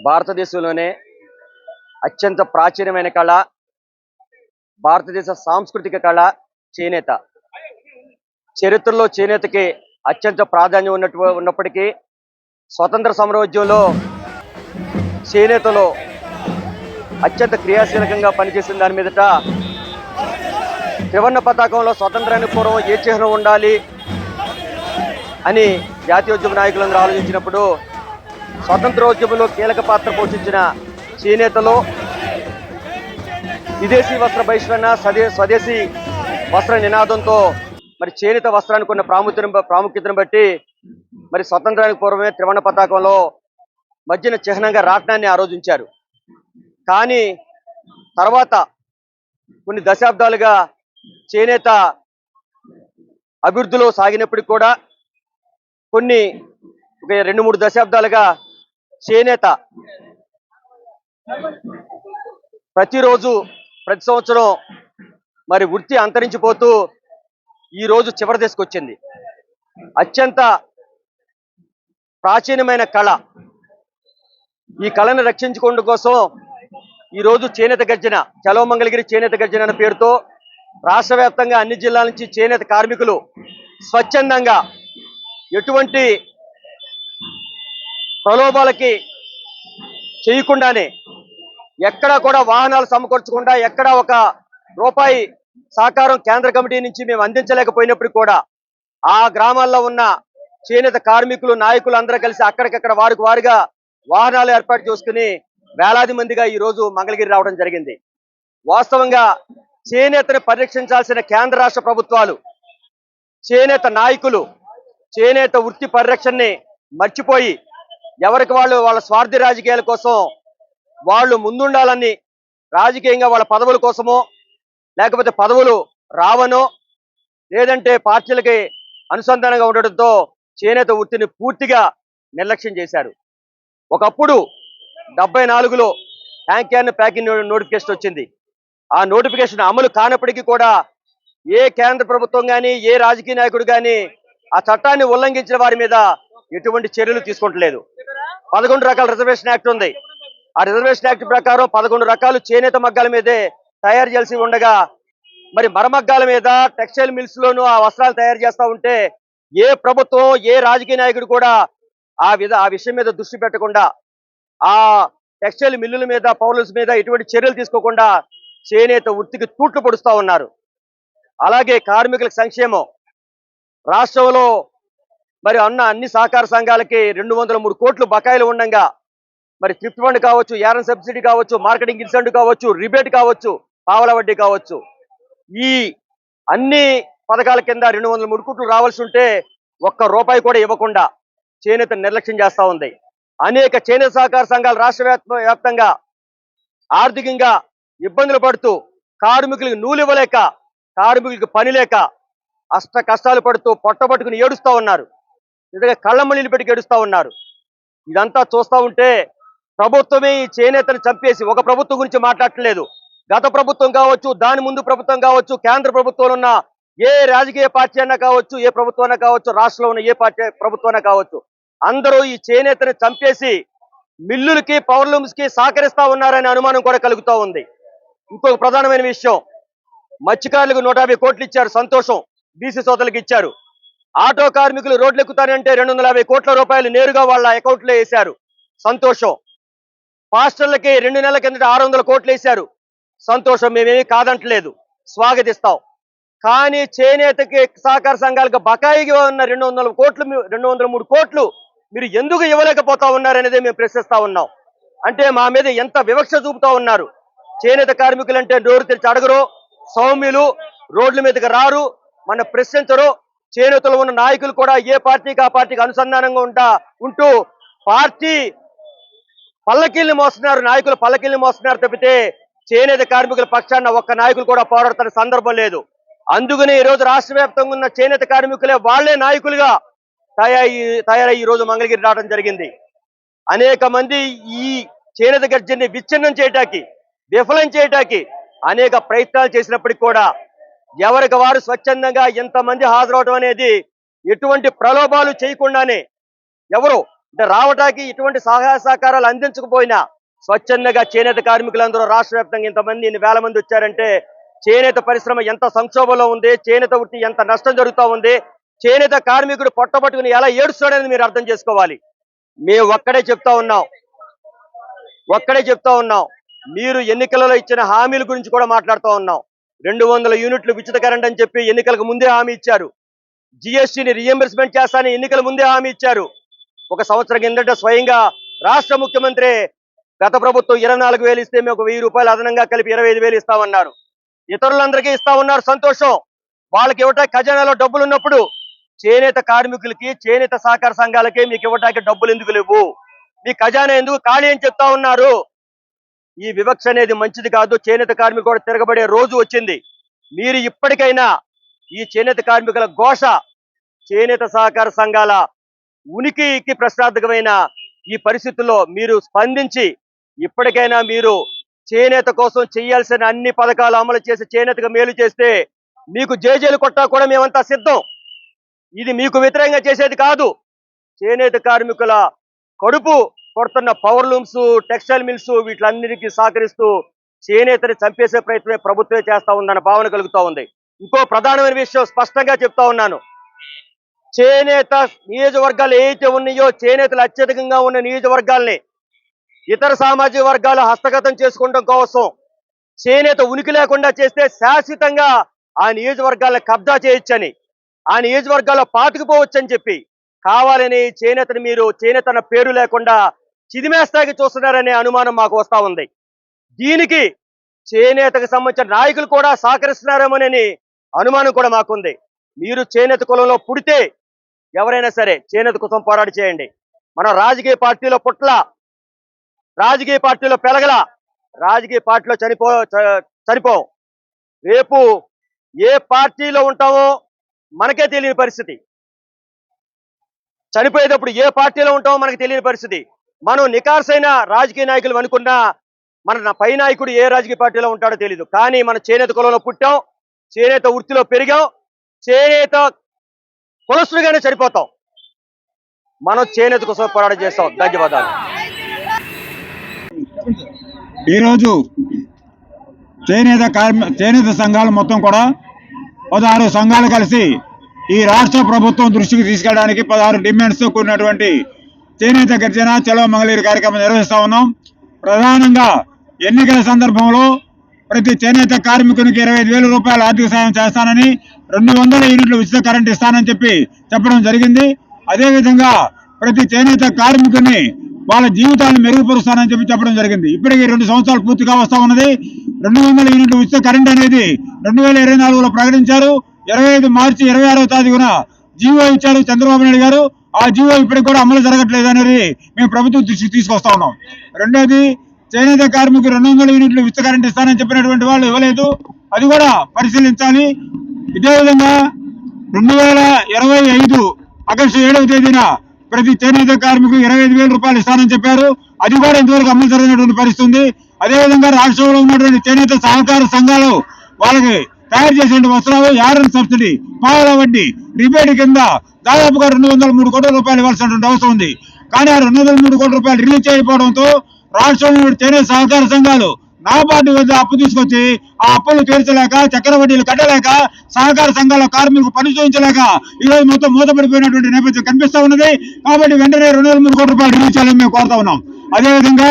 భారతదేశంలోనే అత్యంత ప్రాచీనమైన కళ, భారతదేశ సాంస్కృతిక కళ చేనేత. చరిత్రలో చేనేతకి అత్యంత ప్రాధాన్యం ఉన్నప్పటికీ స్వతంత్ర సమరోద్యమంలో చేనేతలో అత్యంత క్రియాశీలకంగా పనిచేసిన దాని మీదట త్రివర్ణ పతాకంలో స్వతంత్రానికి పూర్వం ఏ చిహ్నం ఉండాలి అని జాతీయోద్యమ నాయకులందరూ ఆలోచించినప్పుడు స్వతంత్రోద్యమంలో కీలక పాత్ర పోషించిన చేనేతలో విదేశీ వస్త్ర బహిష్కరణ, స్వదేశీ వస్త్ర నినాదంతో మరి చేనేత వస్త్రానికి ఉన్న ప్రాముఖ్యతను బట్టి మరి స్వతంత్రానికి పూర్వమే త్రివర్ణ పతాకంలో మధ్యన చిహ్నంగా రాట్నాన్ని ఆరోధించారు. కానీ తర్వాత కొన్ని దశాబ్దాలుగా చేనేత అభివృద్ధిలో సాగినప్పటికీ కూడా కొన్ని 2-3 దశాబ్దాలుగా చేనేత ప్రతి సంవత్సరం మరి వృత్తి అంతరించిపోతూ ఈ రోజు చివరి దశకు వచ్చింది. అత్యంత ప్రాచీనమైన కళ, ఈ కళను రక్షించుకోవడం కోసం ఈరోజు చేనేత గర్జన, చలో మంగళగిరి చేనేత గర్జన అనే పేరుతో రాష్ట్ర వ్యాప్తంగా అన్ని జిల్లాల నుంచి చేనేత కార్మికులు స్వచ్ఛందంగా ఎటువంటి ప్రలోభాలకి చేయకుండానే, ఎక్కడా కూడా వాహనాలు సమకూర్చకుండా, ఎక్కడా ఒక రూపాయి సహకారం కేంద్ర కమిటీ నుంచి మేము అందించలేకపోయినప్పుడు కూడా ఆ గ్రామాల్లో ఉన్న చేనేత కార్మికులు, నాయకులు అందరూ కలిసి అక్కడికక్కడ వారిగా వాహనాలు ఏర్పాటు చేసుకుని వేలాది మందిగా ఈ రోజు మంగళగిరి రావడం జరిగింది. వాస్తవంగా చేనేతను పరిరక్షించాల్సిన కేంద్ర రాష్ట్ర ప్రభుత్వాలు, చేనేత నాయకులు చేనేత వృత్తి పరిరక్షణని మర్చిపోయి ఎవరికి వాళ్ళ స్వార్థ రాజకీయాల కోసం వాళ్ళు ముందుండాలని, రాజకీయంగా వాళ్ళ పదవుల కోసమో లేకపోతే పదవులు రావనో లేదంటే పార్టీలకి అనుసంధానంగా ఉండడంతో చేనేత వృత్తిని పూర్తిగా నిర్లక్ష్యం చేశారు. ఒకప్పుడు 74లో హ్యాండ్ క్యాన్ ప్యాకింగ్ నోటిఫికేషన్ వచ్చింది. ఆ నోటిఫికేషన్ అమలు కానప్పటికీ కూడా ఏ కేంద్ర ప్రభుత్వం కానీ, ఏ రాజకీయ నాయకుడు కానీ ఆ చట్టాన్ని ఉల్లంఘించిన వారి మీద ఎటువంటి చర్యలు తీసుకుంటలేదు. 11 రకాల రిజర్వేషన్ యాక్ట్ ఉంది. ఆ రిజర్వేషన్ యాక్ట్ ప్రకారం 11 రకాలు చేనేత మగ్గాల మీదే తయారు చేసి ఉండగా, మరి మరమగ్గాల మీద టెక్స్టైల్ మిల్స్ లోనూ ఆ వస్త్రాలు తయారు చేస్తూ ఉంటే ఏ ప్రభుత్వం, ఏ రాజకీయ నాయకుడు కూడా ఆ విషయం మీద దృష్టి పెట్టకుండా, ఆ టెక్స్టైల్ మిల్లుల మీద, పౌరుల మీద ఎటువంటి చర్యలు తీసుకోకుండా చేనేత వృత్తికి తూట్లు పొడుస్తూ ఉన్నారు. అలాగే కార్మికుల సంక్షేమం, రాష్ట్రంలో మరి అన్ని సహకార సంఘాలకి 203 కోట్లు బకాయిలు ఉండగా, మరి థ్రిఫ్ట్ ఫండ్ కావచ్చు, యారన్ సబ్సిడీ కావచ్చు, మార్కెటింగ్ ఇన్సెంటివ్ కావచ్చు, రిబేట్ కావచ్చు, పావలా వడ్డీ కావచ్చు, ఈ అన్ని పథకాల కింద 203 కోట్లు రావాల్సి ఉంటే ఒక్క రూపాయి కూడా ఇవ్వకుండా చేనేత నిర్లక్ష్యం చేస్తూ ఉంది. అనేక చేనేత సహకార సంఘాలు రాష్ట్ర వ్యాప్తంగా ఆర్థికంగా ఇబ్బందులు పడుతూ, కార్మికులకు నూలు ఇవ్వలేక, కార్మికులకు పని లేక అష్ట కష్టాలు పడుతూ పొట్టబట్టుకుని ఏడుస్తూ ఉన్నారు. నిజంగా కళ్ళమ్మ నీళ్ళు పెట్టి ఏడుస్తూ ఉన్నారు. ఇదంతా చూస్తూ ఉంటే ప్రభుత్వమే ఈ చేనేతను చంపేసి, ఒక ప్రభుత్వం గురించి మాట్లాడట్లేదు, గత ప్రభుత్వం కావచ్చు, దాని ముందు ప్రభుత్వం కావచ్చు, కేంద్ర ప్రభుత్వంలో ఉన్న ఏ రాజకీయ పార్టీ అన్నా కావచ్చు, ఏ ప్రభుత్వం అన్నా కావచ్చు, రాష్ట్రంలో ఉన్న ఏ పార్టీ ప్రభుత్వం అన్నా కావచ్చు, అందరూ ఈ చేనేతను చంపేసి మిల్లులకి, పవర్లూమ్స్కి సహకరిస్తా ఉన్నారనే అనుమానం కూడా కలుగుతూ ఉంది. ఇంకొక ప్రధానమైన విషయం, మత్స్యకారులకు 150 కోట్లు ఇచ్చారు, సంతోషం, బీసీ సోదరులకు ఇచ్చారు. ఆటో కార్మికులు రోడ్లు ఎక్కుతారంటే 250 కోట్ల రూపాయలు నేరుగా వాళ్ళ అకౌంట్లో వేశారు, సంతోషం. పాస్టర్లకి 2 నెలల కిందట 600 కోట్లు వేశారు, సంతోషం, మేమేమీ కాదంటలేదు, స్వాగతిస్తాం. కానీ చేనేతకి సహకార సంఘాలకు బకాయిగా ఉన్న 203 కోట్లు మీరు ఎందుకు ఇవ్వలేకపోతా ఉన్నారనేది మేము ప్రశ్నిస్తా ఉన్నాం. అంటే మా మీద ఎంత వివక్ష చూపుతా ఉన్నారు. చేనేత కార్మికులు అంటే నోరు తెరిచి అడగరు, సౌమ్యులు, రోడ్ల మీదకి రారు, మన ప్రశ్నించరు. చేనేతలో ఉన్న నాయకులు కూడా ఏ పార్టీకి ఆ పార్టీకి అనుసంధానంగా ఉంటూ పార్టీ పల్లకీల్ని మోస్తున్నారు, నాయకులు పల్లకీల్ని మోస్తున్నారు తప్పితే చేనేత కార్మికుల పక్షాన ఒక్క నాయకులు కూడా పోరాడుతున్న సందర్భం లేదు. అందుకనే ఈరోజు రాష్ట్ర వ్యాప్తంగా ఉన్న చేనేత కార్మికులే వాళ్లే నాయకులుగా తయారై ఈరోజు మంగళగిరి రావడం జరిగింది. అనేక మంది ఈ చేనేత గర్జన్ని విచ్ఛిన్నం చేయటానికి, విఫలం చేయటానికి అనేక ప్రయత్నాలు చేసినప్పటికీ కూడా ఎవరికి వారు స్వచ్ఛందంగా ఎంతమంది హాజరవడం అనేది ఎటువంటి ప్రలోభాలు చేయకుండానే, ఎవరు అంటే రావటానికి ఇటువంటి సహాయ సహకారాలు అందించకపోయినా స్వచ్ఛందంగా చేనేత కార్మికులందరూ రాష్ట్ర వ్యాప్తంగా ఇంతమంది ఇన్ని వేల మంది వచ్చారంటే చేనేత పరిశ్రమ ఎంత సంక్షోభంలో ఉంది, చేనేత వృత్తి ఎంత నష్టం జరుగుతూ ఉంది, చేనేత కార్మికుడు పొట్టబట్టుకుని ఎలా ఏడుస్తాడని మీరు అర్థం చేసుకోవాలి. మేము ఒక్కడే చెప్తా ఉన్నాం, మీరు ఎన్నికలలో ఇచ్చిన హామీల గురించి కూడా మాట్లాడుతూ ఉన్నాం. 200 యూనిట్లు ఉచిత కరెంట్ అని చెప్పి ఎన్నికలకు ముందే హామీ ఇచ్చారు. జిఎస్టీని రీఎంబర్స్మెంట్ చేస్తానని ఎన్నికల ముందే హామీ ఇచ్చారు. ఒక సంవత్సరం కిందట స్వయంగా రాష్ట్ర ముఖ్యమంత్రి గత ప్రభుత్వం 24,000 ఇస్తే మేము 1,000 రూపాయలు అదనంగా కలిపి 25,000 ఇస్తామన్నారు. ఇతరులందరికీ ఇస్తా ఉన్నారు, సంతోషం. వాళ్ళకి ఇవ్వటానికి ఖజానాలో డబ్బులు ఉన్నప్పుడు చేనేత కార్మికులకి, చేనేత సహకార సంఘాలకి మీకు ఇవ్వటానికి డబ్బులు ఎందుకు లేవు? మీ ఖజానా ఎందుకు ఖాళీ అని చెప్తా ఉన్నారు. ఈ వివక్ష అనేది మంచిది కాదు. చేనేత కార్మికులు కూడా తిరగబడే రోజు వచ్చింది. మీరు ఇప్పటికైనా ఈ చేనేత కార్మికుల ఘోష, చేనేత సహకార సంఘాల ఉనికికి ప్రశ్నార్థకమైన ఈ పరిస్థితుల్లో మీరు స్పందించి ఇప్పటికైనా మీరు చేనేత కోసం చేయాల్సిన అన్ని పథకాలు అమలు చేసి చేనేతకు మేలు చేస్తే మీకు జేజేలు కొట్టా కూడా మేమంతా సిద్ధం. ఇది మీకు వ్యతిరేకంగా చేసేది కాదు. చేనేత కార్మికుల కడుపు కొడుతున్న పవర్ లూమ్స్, టెక్స్టైల్ మిల్స్ వీటిలన్నిటికీ సహకరిస్తూ చేనేతని చంపేసే ప్రయత్నమే ప్రభుత్వమే చేస్తా ఉందన్న భావన కలుగుతా ఉంది. ఇంకో ప్రధానమైన విషయం స్పష్టంగా చెప్తా ఉన్నాను. చేనేత నియోజకవర్గాలు ఏవైతే ఉన్నాయో, చేనేతలు అత్యధికంగా ఉన్న నియోజకవర్గాల్ని ఇతర సామాజిక వర్గాలు హస్తగతం చేసుకోవడం కోసం చేనేత ఉనికి లేకుండా చేస్తే శాశ్వతంగా ఆ నియోజకవర్గాలను కబ్జా చేయొచ్చని, ఆ నియోజకవర్గాల్లో పాతుకుపోవచ్చని చెప్పి కావాలని చేనేతని మీరు చేనేత అన్న పేరు లేకుండా చిదిమేస్తాకి చూస్తున్నారనే అనుమానం మాకు వస్తా ఉంది. దీనికి చేనేతకు సంబంధించిన నాయకులు కూడా సహకరిస్తున్నారేమోనని అనుమానం కూడా మాకుంది. మీరు చేనేత కులంలో పుడితే ఎవరైనా సరే చేనేత కోసం పోరాట చేయండి. మనం రాజకీయ పార్టీలో పుట్ల, రాజకీయ పార్టీలో పెరగల, రాజకీయ పార్టీలో చనిపోం. రేపు ఏ పార్టీలో ఉంటామో మనకే తెలియని పరిస్థితి. చనిపోయేటప్పుడు ఏ పార్టీలో ఉంటామో మనకు తెలియని పరిస్థితి. మనం నికార్సైన రాజకీయ నాయకులు అనుకున్నా మన పై నాయకుడు ఏ రాజకీయ పార్టీలో ఉంటాడో తెలియదు. కానీ మన చేనేత కులంలో పుట్టాం, చేనేత వృత్తిలో పెరిగాం, చేనేత కులస్తులుగానే సరిపోతాం. మనం చేనేత కోసం పోరాటం చేస్తాం. ధన్యవాదాలు. ఈరోజు చేనేత సంఘాలు మొత్తం కూడా 16 సంఘాలు కలిసి ఈ రాష్ట్ర ప్రభుత్వం దృష్టికి తీసుకెళ్ళడానికి 16 డిమాండ్స్తో కూడినటువంటి చేనేత గర్జన చలో మంగళగిరి కార్యక్రమం నిర్వహిస్తా ఉన్నాం. ప్రధానంగా ఎన్నికల సందర్భంలో ప్రతి చేనేత కార్మికునికి 25,000 రూపాయల ఆర్థిక సాయం చేస్తానని, 200 యూనిట్లు ఉచిత కరెంట్ ఇస్తానని చెప్పడం జరిగింది. అదేవిధంగా ప్రతి చేనేత కార్మికుని వాళ్ళ జీవితాలను మెరుగుపరుస్తానని చెప్పడం జరిగింది. ఇప్పటికీ 2 సంవత్సరాలు పూర్తిగా వస్తా ఉన్నది. 200 యూనిట్లు ఉచిత కరెంట్ అనేది 2024లో ప్రకటించారు. 25 మార్చి 26వ తారీఖున జీవో ఇచ్చారు చంద్రబాబు నాయుడు గారు. ఆ జీవో ఇప్పటికి కూడా అమలు జరగట్లేదు అనేది మేము ప్రభుత్వం దృష్టికి తీసుకొస్తా ఉన్నాం. రెండోది, చేనేత కార్మికులు 200 యూనిట్లు ఉచిత కరెంట్ ఇస్తానని చెప్పినటువంటి వాళ్ళు ఇవ్వలేదు, అది కూడా పరిశీలించాలి. ఇదే విధంగా 2025 ఆగస్టు 7వ తేదీన ప్రతి చేనేత కార్మికులు 25,000 రూపాయలు ఇస్తానని చెప్పారు. అది కూడా ఇంతవరకు అమలు జరిగినటువంటి పరిస్థితి ఉంది. అదేవిధంగా రాష్ట్రంలో ఉన్నటువంటి చేనేత సహకార సంఘాలు వాళ్ళకి తయారు చేసిన వస్త్రాలు యారన్ సబ్సిడీ, పావుల వడ్డీ, రిబేట్ కింద దాదాపుగా 203 కోట్ల రూపాయలు ఇవ్వాల్సినటువంటి అవసరం ఉంది. కానీ ఆ 203 కోట్ల రూపాయలు రిలీజ్ చేయకపోవడంతో రాష్ట్రంలో చేనేత సహకార సంఘాలు నాబార్డు వద్ద అప్పు తీసుకొచ్చి ఆ అప్పులు తీర్చలేక, చక్కెర వడ్డీలు కట్టలేక, సహకార సంఘాల కార్మికులకు పని చూపించలేక ఈరోజు మొత్తం మూతపడిపోయినటువంటి నేపథ్యం కనిపిస్తా ఉన్నది. కాబట్టి వెంటనే 203 కోట్ల రూపాయలు రిలీజ్ చేయాలని మేము కోరుతా ఉన్నాం. అదేవిధంగా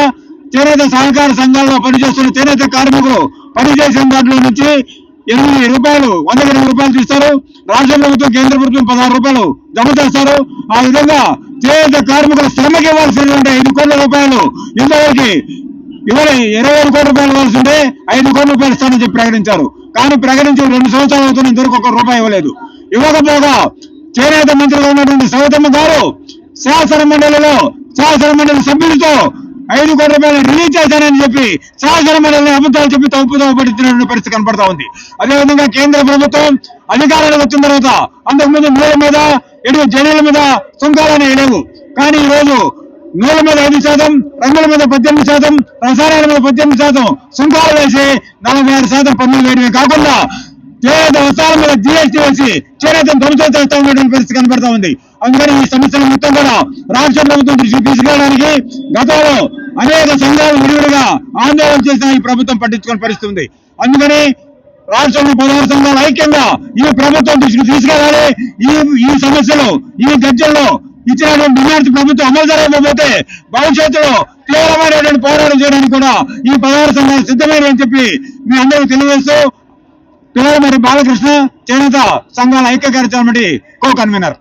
చేనేత సహకార సంఘాల్లో పనిచేస్తున్న చేనేత కార్మికులు పనిచేసిన దాంట్లో నుంచి 8 రూపాయలు 108 రూపాయలు తీస్తారు. రాష్ట్ర ప్రభుత్వం, కేంద్ర ప్రభుత్వం 16 రూపాయలు జమ చేస్తారు. ఆ విధంగా చేనేత కార్మికుల శ్రమకి ఇవ్వాల్సినటువంటి 5 కోట్ల రూపాయలు ఇంతవరకు 25 కోట్ల రూపాయలు ఇవ్వాల్సి ఉంటే 5 కోట్ల రూపాయలు ఇస్తానని చెప్పి ప్రకటించారు. కానీ ప్రకటించి 2 సంవత్సరాలు అవుతున్న ఇంతవరకు 1 రూపాయి ఇవ్వలేదు. ఇవ్వకపోగా చేనేత మంత్రిగా ఉన్నటువంటి సవితమ్మ గారు శాసన మండలి సభ్యులతో 5 కోట్ల రూపాయలు రిలీజ్ చేశానని చెప్పి శాసన మండలిని అబద్ధాలు చెప్పి తప్పుదోవ పట్టించినటువంటి పరిస్థితి కనపడతా ఉంది. అదేవిధంగా కేంద్ర ప్రభుత్వం అధికారంలోకి వచ్చిన తర్వాత అంతకుముందు నూనె మీద, జడీల మీద సుంకాలని లేవు. కానీ ఈ రోజు నూనె మీద 5%, రంగుల మీద 18%, రసాయనాల మీద 18% సుంకాలు వేసి 46% పన్నులు వేయడమే కాకుండా చేనేత వస్త్రాల మీద జీఎస్టీ వేసి చేనేతను ధ్వంసం చేస్తా ఉన్నటువంటి పరిస్థితి కనబడతా ఉంది. అందుకని ఈ సమస్యలు మొత్తం కూడా రాష్ట్ర ప్రభుత్వం దృష్టికి తీసుకెళ్ళడానికి గతంలో అనేక సంఘాలు విడివిడిగా ఆందోళన చేసిన ఈ ప్రభుత్వం పట్టించుకొని పరిస్థితుంది. అందుకని రాష్ట్రంలో 16 సంఘాలు ఐక్యంగా ఈ ప్రభుత్వం దృష్టికి తీసుకెళ్ళాలి. ఈ సమస్యలు ఈ గజ్జల్లో ఇచ్చినటువంటి డిమాండ్స్ ప్రభుత్వం అమలు జరగకపోతే భవిష్యత్తులో తీవ్రమైనటువంటి పోరాటం చేయడానికి కూడా ఈ 16 సంఘాలు సిద్ధమైనని చెప్పి మీ అందరికీ తెలియజేస్తూ పిల్లల మరి బాలకృష్ణ చేనేత సంఘాల ఐక్య కార్యక్రమం కో కన్వీనర్.